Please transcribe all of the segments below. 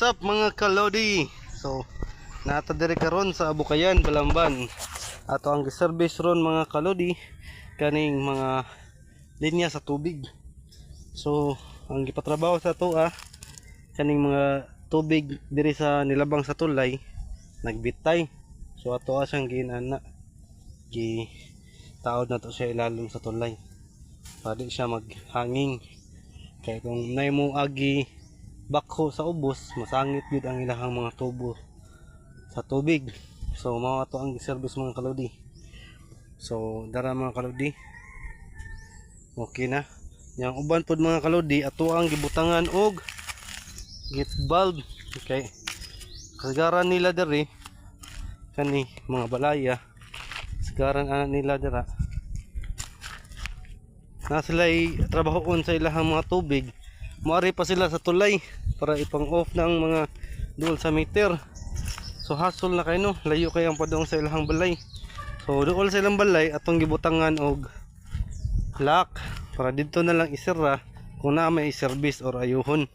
What's up mga kalodi? So, nata diri karon sa Abukayan, Balamban. Ato ang giservice ron mga kalodi kaning mga linya sa tubig. So, ang gipatrabaho sa toa kaning mga tubig diri sa nilabang sa tulay nagbitay. So ato siyang ginana. Gi taod na to siya ilalom sa tulay. Pwede siya maghanging. Kaya kung nay mo agi bakho sa ubos, masangit yun ang ilahang mga tubo sa tubig. So mao ato ang service mga kalodi. So dara mga kalodi, okay na. Yang uban pod mga kalodi, ato ang gibutangan og gate valve. Okay, kasagaran nila diri kani mga balaya, kasagaran ana nila dira na sila'y trabahoon sa ilahang mga tubig. Muari pa sila sa tulay para ipang off ng mga dool sa meter. So hasol na kayo no, layo kayang padong sa ilahang balay. So dool sa ilang balay atong gibutangan og lock para dito na lang isira kung na may service or ayuhon.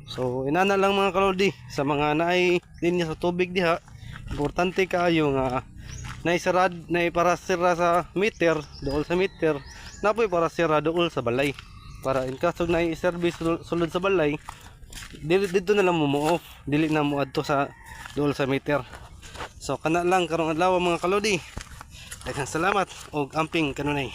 So inana lang mga kalodi sa mga naay linya sa tubig diha, importante kaayo nga naisarad na para sira sa meter, dool sa meter, napoy para sira dool sa balay. Para in case na i-service sulod sa balay, dito na lang mo off, dili na mo adto sa dool sa meter. So kana lang karong adlaw mga kalodi. Daghang salamat og amping kanunay.